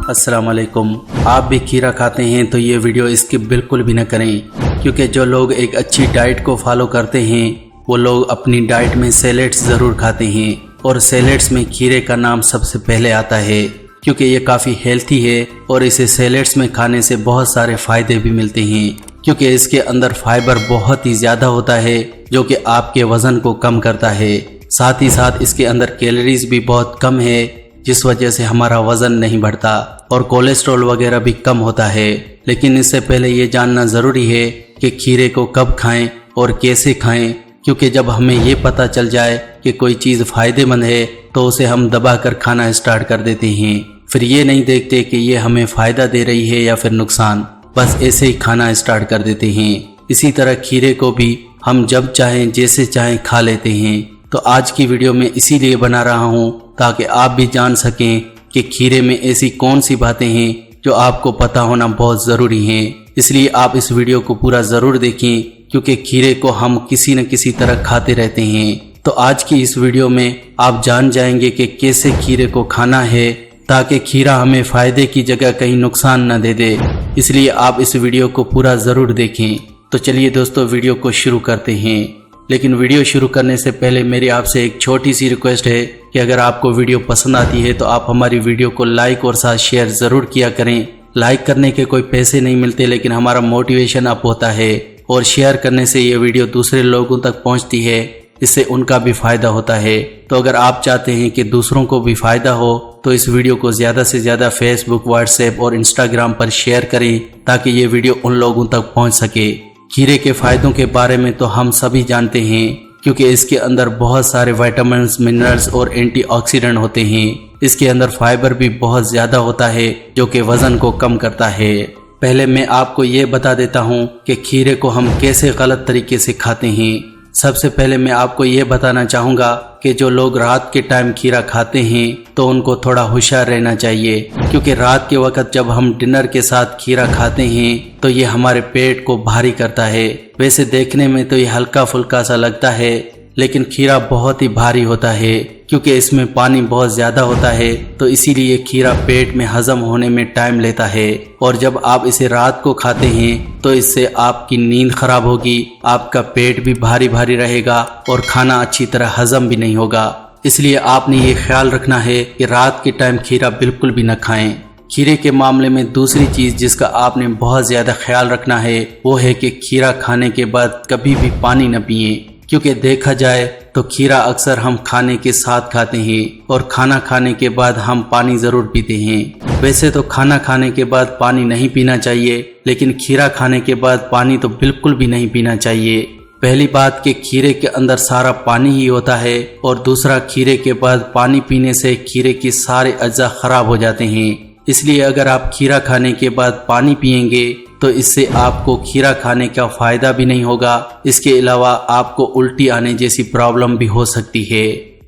अस्सलाम वालेकुम। आप भी खीरा खाते हैं तो ये वीडियो स्किप बिल्कुल भी न करें, क्योंकि जो लोग एक अच्छी डाइट को फॉलो करते हैं वो लोग अपनी डाइट में सैलेड्स ज़रूर खाते हैं और सैलेड्स में खीरे का नाम सबसे पहले आता है, क्योंकि ये काफ़ी हेल्थी है और इसे सैलेड्स में खाने से बहुत सारे फ़ायदे भी मिलते हैं, क्योंकि इसके अंदर फाइबर बहुत ही ज़्यादा होता है जो कि आपके वज़न को कम करता है। साथ ही साथ इसके अंदर कैलोरीज भी बहुत कम है, जिस वजह से हमारा वज़न नहीं बढ़ता और कोलेस्ट्रॉल वगैरह भी कम होता है। लेकिन इससे पहले ये जानना ज़रूरी है कि खीरे को कब खाएं और कैसे खाएं, क्योंकि जब हमें ये पता चल जाए कि कोई चीज़ फ़ायदेमंद है तो उसे हम दबा कर खाना स्टार्ट कर देते हैं। फिर ये नहीं देखते कि ये हमें फ़ायदा दे रही है या फिर नुकसान, बस ऐसे ही खाना स्टार्ट कर देते हैं। इसी तरह खीरे को भी हम जब चाहें जैसे चाहें खा लेते हैं। तो आज की वीडियो में इसीलिए बना रहा हूँ ताकि आप भी जान सकें कि खीरे में ऐसी कौन सी बातें हैं जो आपको पता होना बहुत ज़रूरी है। इसलिए आप इस वीडियो को पूरा ज़रूर देखें, क्योंकि खीरे को हम किसी न किसी तरह खाते रहते हैं। तो आज की इस वीडियो में आप जान जाएंगे कि कैसे खीरे को खाना है ताकि खीरा हमें फ़ायदे की जगह कहीं नुकसान न दे दे। इसलिए आप इस वीडियो को पूरा ज़रूर देखें। तो चलिए दोस्तों, वीडियो को शुरू करते हैं। लेकिन वीडियो शुरू करने से पहले मेरी आपसे एक छोटी सी रिक्वेस्ट है कि अगर आपको वीडियो पसंद आती है तो आप हमारी वीडियो को लाइक और साथ शेयर ज़रूर किया करें। लाइक करने के कोई पैसे नहीं मिलते, लेकिन हमारा मोटिवेशन अप होता है और शेयर करने से ये वीडियो दूसरे लोगों तक पहुंचती है, इससे उनका भी फ़ायदा होता है। तो अगर आप चाहते हैं कि दूसरों को भी फ़ायदा हो तो इस वीडियो को ज़्यादा से ज़्यादा फेसबुक, व्हाट्सएप और इंस्टाग्राम पर शेयर करें ताकि ये वीडियो उन लोगों तक पहुँच सके। खीरे के फ़ायदों के बारे में तो हम सभी जानते हैं, क्योंकि इसके अंदर बहुत सारे विटामिन्स, मिनरल्स और एंटीऑक्सीडेंट होते हैं। इसके अंदर फाइबर भी बहुत ज़्यादा होता है जो कि वज़न को कम करता है। पहले मैं आपको ये बता देता हूँ कि खीरे को हम कैसे गलत तरीके से खाते हैं। सबसे पहले मैं आपको ये बताना चाहूँगा कि जो लोग रात के टाइम खीरा खाते हैं तो उनको थोड़ा होशियार रहना चाहिए, क्योंकि रात के वक्त जब हम डिनर के साथ खीरा खाते हैं तो ये हमारे पेट को भारी करता है। वैसे देखने में तो ये हल्का फुल्का सा लगता है, लेकिन खीरा बहुत ही भारी होता है, क्योंकि इसमें पानी बहुत ज़्यादा होता है। तो इसीलिए खीरा पेट में हजम होने में टाइम लेता है और जब आप इसे रात को खाते हैं तो इससे आपकी नींद खराब होगी, आपका पेट भी भारी भारी रहेगा और खाना अच्छी तरह हजम भी नहीं होगा। इसलिए आपने ये ख्याल रखना है कि रात के टाइम खीरा बिल्कुल भी न खाएं। खीरे के मामले में दूसरी चीज़ जिसका आपने बहुत ज़्यादा ख्याल रखना है वो है कि खीरा खाने के बाद कभी भी पानी न पिएं, क्योंकि देखा जाए तो खीरा अक्सर हम खाने के साथ खाते हैं और खाना खाने के बाद हम पानी ज़रूर पीते हैं। वैसे तो खाना खाने के बाद पानी नहीं पीना चाहिए, लेकिन खीरा खाने के बाद पानी तो बिल्कुल भी नहीं पीना चाहिए। पहली बात कि खीरे के अंदर सारा पानी ही होता है और दूसरा, खीरे के बाद पानी पीने से खीरे के सारे अज्जा खराब हो जाते हैं। इसलिए अगर आप खीरा खाने के बाद पानी पिएंगे तो इससे आपको खीरा खाने का फ़ायदा भी नहीं होगा, इसके अलावा आपको उल्टी आने जैसी प्रॉब्लम भी हो सकती है।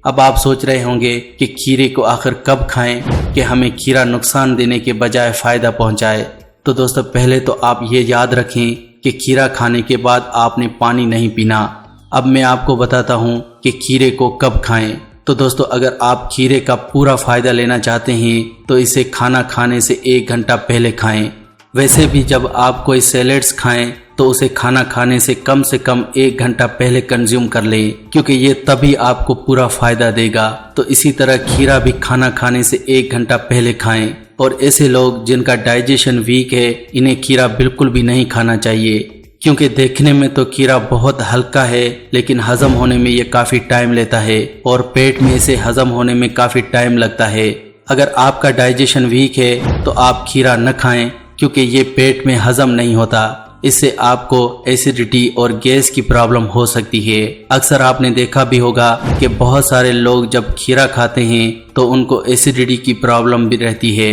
अब आप सोच रहे होंगे कि खीरे को आखिर कब खाएं कि हमें खीरा नुकसान देने के बजाय फ़ायदा पहुंचाए। तो दोस्तों, पहले तो आप ये याद रखें कि खीरा खाने के बाद आपने पानी नहीं पीना। अब मैं आपको बताता हूँ कि खीरे को कब खाएं। तो दोस्तों, अगर आप खीरे का पूरा फ़ायदा लेना चाहते हैं तो इसे खाना खाने से 1 घंटा पहले खाएं। वैसे भी जब आप कोई सैलेड्स खाएं तो उसे खाना खाने से कम 1 घंटा पहले कंज्यूम कर लें, क्योंकि ये तभी आपको पूरा फ़ायदा देगा। तो इसी तरह खीरा भी खाना खाने से 1 घंटा पहले खाएं। और ऐसे लोग जिनका डाइजेशन वीक है, इन्हें खीरा बिल्कुल भी नहीं खाना चाहिए, क्योंकि देखने में तो खीरा बहुत हल्का है, लेकिन हजम होने में ये काफ़ी टाइम लेता है और पेट में इसे हजम होने में काफ़ी टाइम लगता है। अगर आपका डाइजेशन वीक है तो आप खीरा न खाएं, क्योंकि ये पेट में हजम नहीं होता। इससे आपको एसिडिटी और गैस की प्रॉब्लम हो सकती है। अक्सर आपने देखा भी होगा कि बहुत सारे लोग जब खीरा खाते हैं तो उनको एसिडिटी की प्रॉब्लम भी रहती है।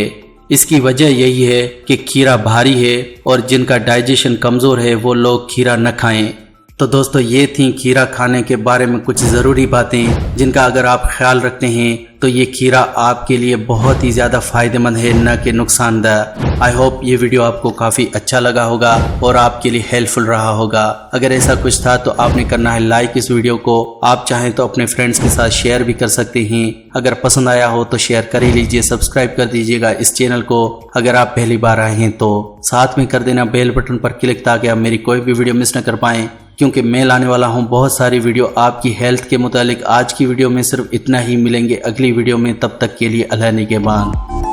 इसकी वजह यही है कि खीरा भारी है और जिनका डाइजेशन कमज़ोर है वो लोग खीरा न खाएं। तो दोस्तों ये थी खीरा खाने के बारे में कुछ ज़रूरी बातें जिनका अगर आप ख्याल रखते हैं तो ये खीरा आपके लिए बहुत ही ज़्यादा फायदेमंद है, न कि नुकसानदेह। आई होप ये वीडियो आपको काफ़ी अच्छा लगा होगा और आपके लिए हेल्पफुल रहा होगा। अगर ऐसा कुछ था तो आपने करना है लाइक इस वीडियो को। आप चाहें तो अपने फ्रेंड्स के साथ शेयर भी कर सकते हैं। अगर पसंद आया हो तो शेयर कर ही लीजिए, सब्सक्राइब कर दीजिएगा इस चैनल को अगर आप पहली बार आए हैं तो। साथ में कर देना बेल बटन पर क्लिक ताकि आप मेरी कोई भी वीडियो मिस न कर पाएं, क्योंकि मैं लाने वाला हूं बहुत सारी वीडियो आपकी हेल्थ के मुतालिक। आज की वीडियो में सिर्फ इतना ही, मिलेंगे अगली वीडियो में, तब तक के लिए अल्लाह निगहबान।